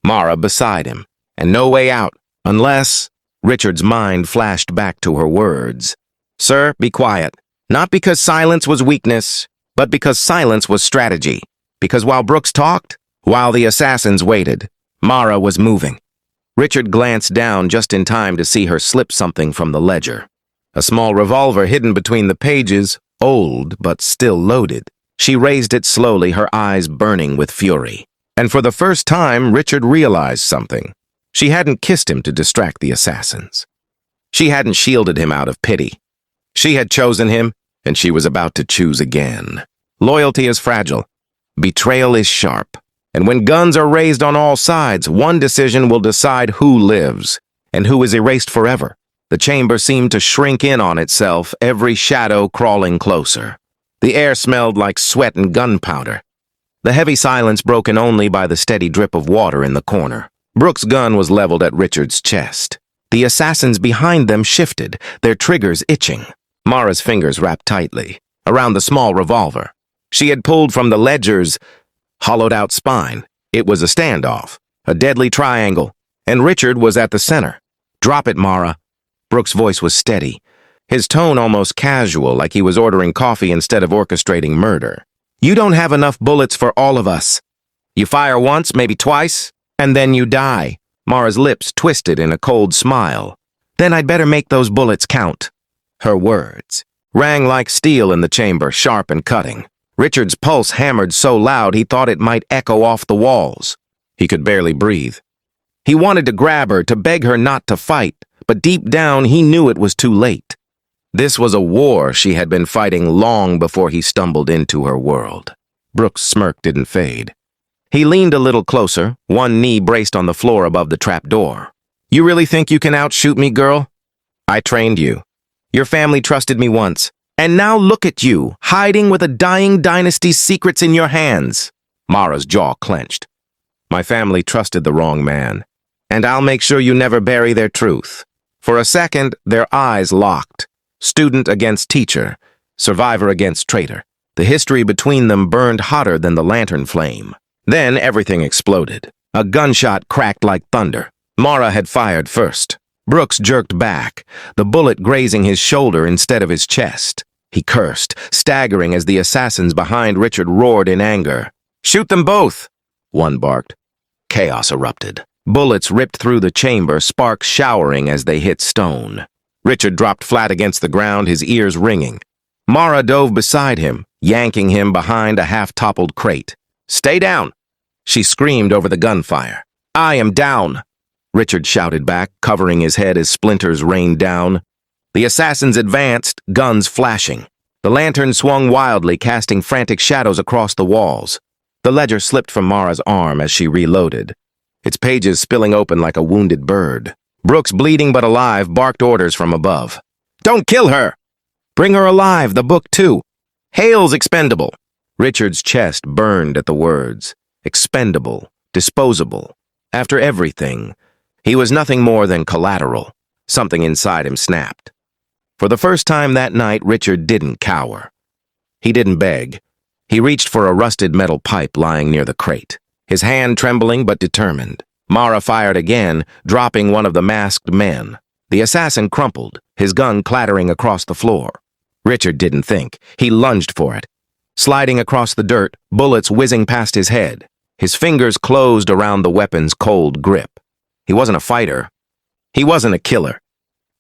Mara beside him. And no way out, unless... Richard's mind flashed back to her words. "Sir, be quiet. Not because silence was weakness, but because silence was strategy. Because while Brooks talked, while the assassins waited, Mara was moving." Richard glanced down just in time to see her slip something from the ledger. A small revolver hidden between the pages, old but still loaded. She raised it slowly, her eyes burning with fury. And for the first time, Richard realized something. She hadn't kissed him to distract the assassins. She hadn't shielded him out of pity. She had chosen him, and she was about to choose again. Loyalty is fragile. Betrayal is sharp. And when guns are raised on all sides, one decision will decide who lives and who is erased forever. The chamber seemed to shrink in on itself, every shadow crawling closer. The air smelled like sweat and gunpowder. The heavy silence broken only by the steady drip of water in the corner. Brooks' gun was leveled at Richard's chest. The assassins behind them shifted, their triggers itching. Mara's fingers wrapped tightly around the small revolver. She had pulled from the ledger's hollowed-out spine. It was a standoff, a deadly triangle, and Richard was at the center. "Drop it, Mara." Brooks' voice was steady, his tone almost casual, like he was ordering coffee instead of orchestrating murder. "You don't have enough bullets for all of us. You fire once, maybe twice, and then you die." Mara's lips twisted in a cold smile. "Then I'd better make those bullets count." Her words rang like steel in the chamber, sharp and cutting. Richard's pulse hammered so loud he thought it might echo off the walls. He could barely breathe. He wanted to grab her, to beg her not to fight, but deep down he knew it was too late. This was a war she had been fighting long before he stumbled into her world. Brooks' smirk didn't fade. He leaned a little closer, one knee braced on the floor above the trapdoor. "You really think you can outshoot me, girl? I trained you. Your family trusted me once. And now look at you, hiding with a dying dynasty's secrets in your hands." Mara's jaw clenched. "My family trusted the wrong man, and I'll make sure you never bury their truth." For a second, their eyes locked. Student against teacher, survivor against traitor. The history between them burned hotter than the lantern flame. Then everything exploded. A gunshot cracked like thunder. Mara had fired first. Brooks jerked back, the bullet grazing his shoulder instead of his chest. He cursed, staggering as the assassins behind Richard roared in anger. "Shoot them both!" one barked. Chaos erupted. Bullets ripped through the chamber, sparks showering as they hit stone. Richard dropped flat against the ground, his ears ringing. Mara dove beside him, yanking him behind a half-toppled crate. "Stay down!" she screamed over the gunfire. "I am down!" Richard shouted back, covering his head as splinters rained down. The assassins advanced, guns flashing. The lantern swung wildly, casting frantic shadows across the walls. The ledger slipped from Mara's arm as she reloaded, its pages spilling open like a wounded bird. Brooks, bleeding but alive, barked orders from above. "Don't kill her! Bring her alive, the book too! Hale's expendable!" Richard's chest burned at the words. Expendable, disposable. After everything, he was nothing more than collateral. Something inside him snapped. For the first time that night, Richard didn't cower. He didn't beg. He reached for a rusted metal pipe lying near the crate, his hand trembling but determined. Mara fired again, dropping one of the masked men. The assassin crumpled, his gun clattering across the floor. Richard didn't think. He lunged for it. Sliding across the dirt, bullets whizzing past his head. His fingers closed around the weapon's cold grip. He wasn't a fighter. He wasn't a killer.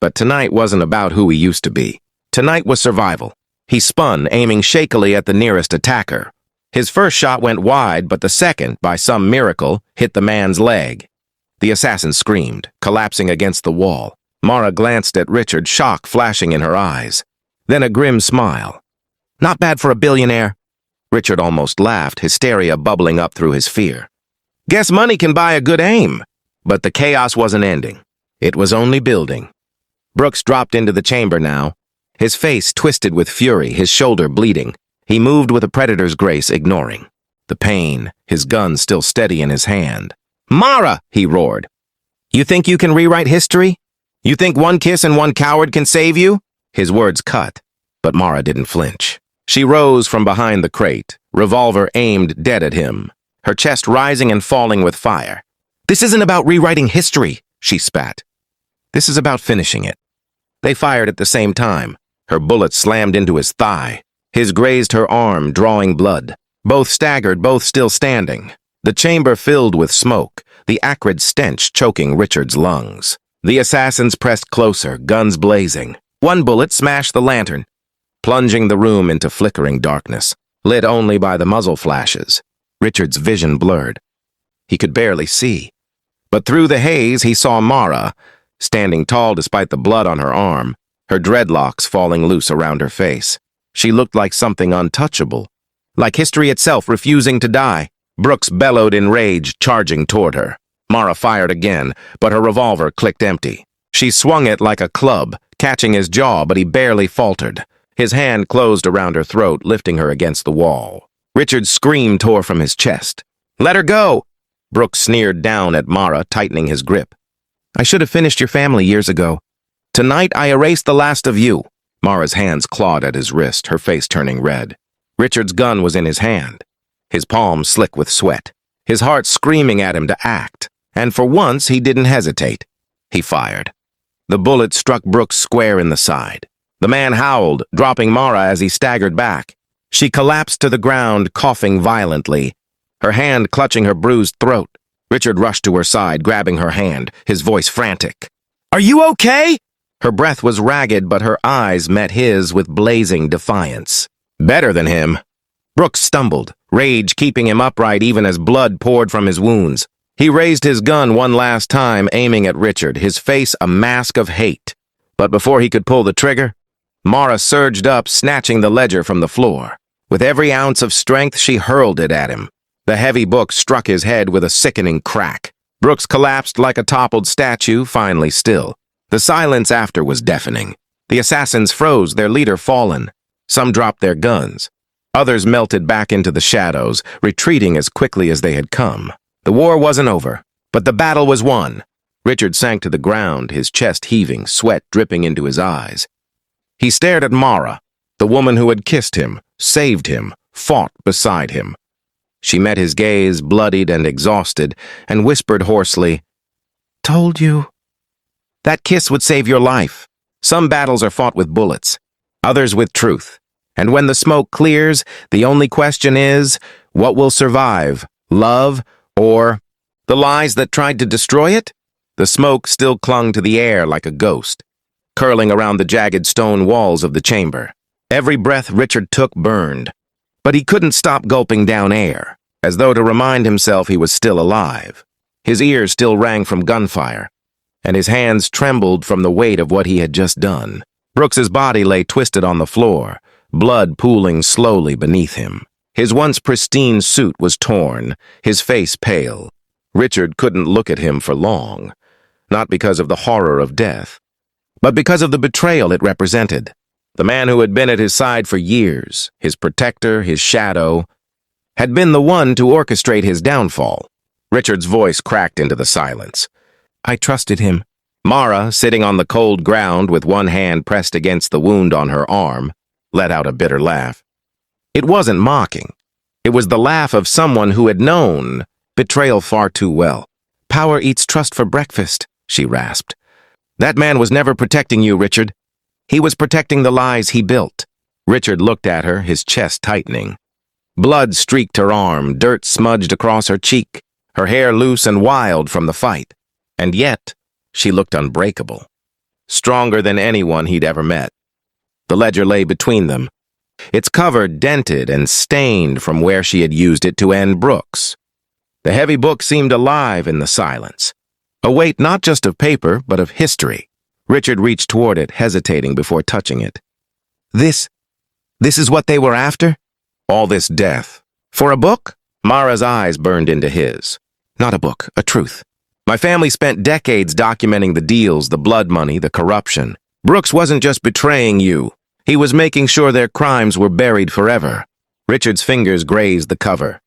But tonight wasn't about who he used to be. Tonight was survival. He spun, aiming shakily at the nearest attacker. His first shot went wide, but the second, by some miracle, hit the man's leg. The assassin screamed, collapsing against the wall. Mara glanced at Richard, shock flashing in her eyes. Then a grim smile. "Not bad for a billionaire." Richard almost laughed, hysteria bubbling up through his fear. "Guess money can buy a good aim." But the chaos wasn't ending. It was only building. Brooks dropped into the chamber now, his face twisted with fury, his shoulder bleeding. He moved with a predator's grace, ignoring the pain, his gun still steady in his hand. "Mara!" he roared. "You think you can rewrite history? You think one kiss and one coward can save you?" His words cut, but Mara didn't flinch. She rose from behind the crate, revolver aimed dead at him, her chest rising and falling with fire. "This isn't about rewriting history," she spat. "This is about finishing it." They fired at the same time. Her bullet slammed into his thigh. His grazed her arm, drawing blood. Both staggered, both still standing. The chamber filled with smoke, the acrid stench choking Richard's lungs. The assassins pressed closer, guns blazing. One bullet smashed the lantern, plunging the room into flickering darkness, lit only by the muzzle flashes. Richard's vision blurred. He could barely see. But through the haze, he saw Mara, standing tall despite the blood on her arm, her dreadlocks falling loose around her face. She looked like something untouchable, like history itself refusing to die. Brooks bellowed in rage, charging toward her. Mara fired again, but her revolver clicked empty. She swung it like a club, catching his jaw, but he barely faltered. His hand closed around her throat, lifting her against the wall. Richard's scream tore from his chest. "Let her go!" Brooks sneered down at Mara, tightening his grip. "I should have finished your family years ago. Tonight I erased the last of you." Mara's hands clawed at his wrist, her face turning red. Richard's gun was in his hand, his palm slick with sweat, his heart screaming at him to act. And for once, he didn't hesitate. He fired. The bullet struck Brooks square in the side. The man howled, dropping Mara as he staggered back. She collapsed to the ground, coughing violently, her hand clutching her bruised throat. Richard rushed to her side, grabbing her hand, his voice frantic. "Are you okay?" Her breath was ragged, but her eyes met his with blazing defiance. "Better than him." Brooks stumbled, rage keeping him upright even as blood poured from his wounds. He raised his gun one last time, aiming at Richard, his face a mask of hate. But before he could pull the trigger, Mara surged up, snatching the ledger from the floor. With every ounce of strength, she hurled it at him. The heavy book struck his head with a sickening crack. Brooks collapsed like a toppled statue, finally still. The silence after was deafening. The assassins froze, their leader fallen. Some dropped their guns. Others melted back into the shadows, retreating as quickly as they had come. The war wasn't over, but the battle was won. Richard sank to the ground, his chest heaving, sweat dripping into his eyes. He stared at Mara, the woman who had kissed him, saved him, fought beside him. She met his gaze, bloodied and exhausted, and whispered hoarsely, "Told you. That kiss would save your life. Some battles are fought with bullets, others with truth. And when the smoke clears, the only question is, what will survive, love or the lies that tried to destroy it?" The smoke still clung to the air like a ghost, curling around the jagged stone walls of the chamber. Every breath Richard took burned, but he couldn't stop gulping down air, as though to remind himself he was still alive. His ears still rang from gunfire, and his hands trembled from the weight of what he had just done. Brooks's body lay twisted on the floor, blood pooling slowly beneath him. His once pristine suit was torn, his face pale. Richard couldn't look at him for long, not because of the horror of death, but because of the betrayal it represented. The man who had been at his side for years, his protector, his shadow, had been the one to orchestrate his downfall. Richard's voice cracked into the silence. "I trusted him." Mara, sitting on the cold ground with one hand pressed against the wound on her arm, let out a bitter laugh. It wasn't mocking. It was the laugh of someone who had known betrayal far too well. "Power eats trust for breakfast," she rasped. "That man was never protecting you, Richard. He was protecting the lies he built." Richard looked at her, his chest tightening. Blood streaked her arm, dirt smudged across her cheek, her hair loose and wild from the fight. And yet, she looked unbreakable, stronger than anyone he'd ever met. The ledger lay between them, its cover dented and stained from where she had used it to end Brooks. The heavy book seemed alive in the silence, a weight not just of paper, but of history. Richard reached toward it, hesitating before touching it. This is what they were after? All this death. For a book? Mara's eyes burned into his. Not a book, a truth. My family spent decades documenting the deals, the blood money, the corruption. Brooks wasn't just betraying you. He was making sure their crimes were buried forever. Richard's fingers grazed the cover.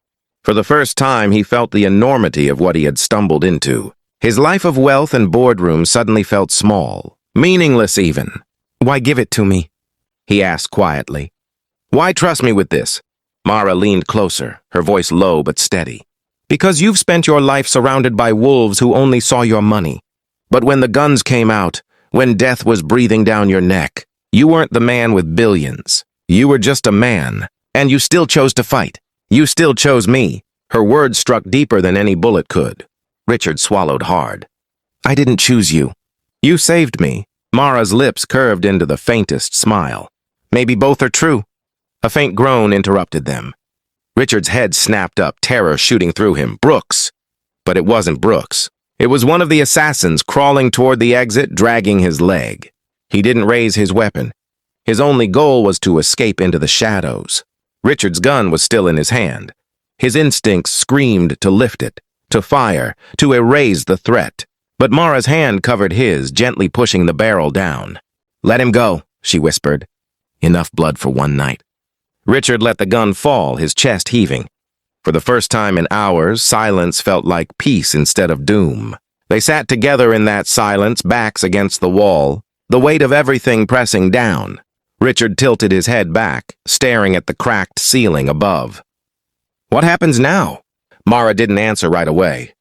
For the first time, he felt the enormity of what he had stumbled into. His life of wealth and boardroom suddenly felt small, meaningless even. "Why give it to me?" he asked quietly. "Why trust me with this?" Mara leaned closer, her voice low but steady. "Because you've spent your life surrounded by wolves who only saw your money. But when the guns came out, when death was breathing down your neck, you weren't the man with billions. You were just a man, and you still chose to fight. You still chose me." Her words struck deeper than any bullet could. Richard swallowed hard. "I didn't choose you. You saved me." Mara's lips curved into the faintest smile. "Maybe both are true." A faint groan interrupted them. Richard's head snapped up, terror shooting through him. Brooks! But it wasn't Brooks. It was one of the assassins crawling toward the exit, dragging his leg. He didn't raise his weapon. His only goal was to escape into the shadows. Richard's gun was still in his hand. His instincts screamed to lift it, to fire, to erase the threat. But Mara's hand covered his, gently pushing the barrel down. "Let him go," she whispered. Enough blood for one night. Richard let the gun fall, his chest heaving. For the first time in hours, silence felt like peace instead of doom. They sat together in that silence, backs against the wall, the weight of everything pressing down. Richard tilted his head back, staring at the cracked ceiling above. "What happens now?" Mara didn't answer right away.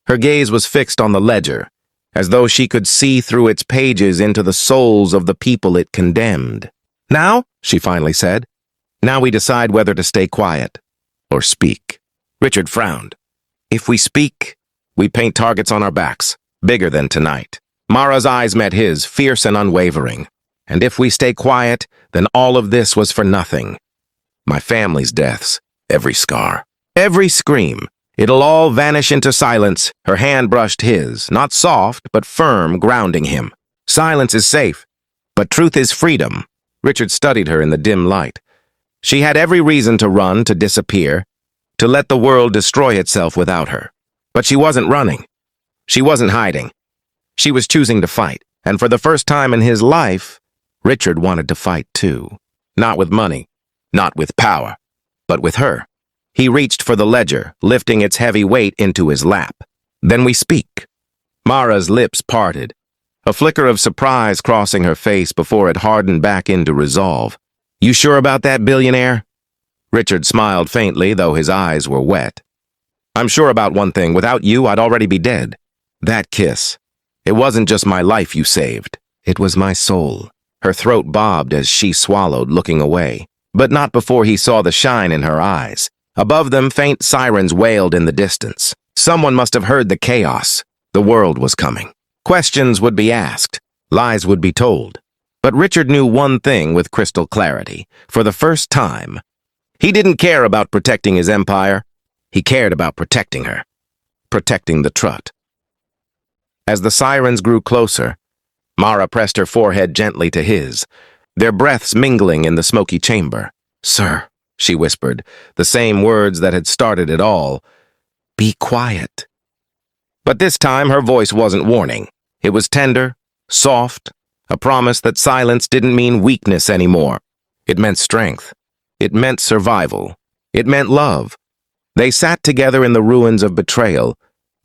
Her gaze was fixed on the ledger, as though she could see through its pages into the souls of the people it condemned. "Now," she finally said, "now we decide whether to stay quiet or speak." Richard frowned. "If we speak, we paint targets on our backs, bigger than tonight." Mara's eyes met his, fierce and unwavering. "And if we stay quiet, then all of this was for nothing. My family's deaths, every scar, every scream, it'll all vanish into silence." Her hand brushed his, not soft, but firm, grounding him. "Silence is safe, but truth is freedom." Richard studied her in the dim light. She had every reason to run, to disappear, to let the world destroy itself without her. But she wasn't running. She wasn't hiding. She was choosing to fight, and for the first time in his life, Richard wanted to fight too. Not with money, not with power, but with her. He reached for the ledger, lifting its heavy weight into his lap. "Then we speak." Mara's lips parted, a flicker of surprise crossing her face before it hardened back into resolve. "You sure about that, billionaire?" Richard smiled faintly, though his eyes were wet. "I'm sure about one thing. Without you, I'd already be dead. That kiss. It wasn't just my life you saved. It was my soul." Her throat bobbed as she swallowed, looking away. But not before he saw the shine in her eyes. Above them, faint sirens wailed in the distance. Someone must have heard the chaos. The world was coming. Questions would be asked. Lies would be told. But Richard knew one thing with crystal clarity. For the first time, he didn't care about protecting his empire. He cared about protecting her. Protecting the trut. As the sirens grew closer, Mara pressed her forehead gently to his, their breaths mingling in the smoky chamber. "Sir," she whispered, the same words that had started it all. "Be quiet." But this time her voice wasn't warning. It was tender, soft, a promise that silence didn't mean weakness anymore. It meant strength. It meant survival. It meant love. They sat together in the ruins of betrayal,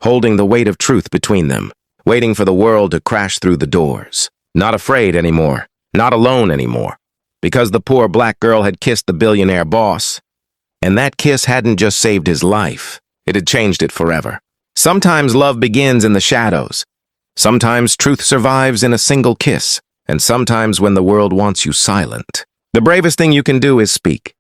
holding the weight of truth between them, waiting for the world to crash through the doors. Not afraid anymore, not alone anymore, because the poor black girl had kissed the billionaire boss, and that kiss hadn't just saved his life, it had changed it forever. Sometimes love begins in the shadows. Sometimes truth survives in a single kiss, and sometimes when the world wants you silent. The bravest thing you can do is speak.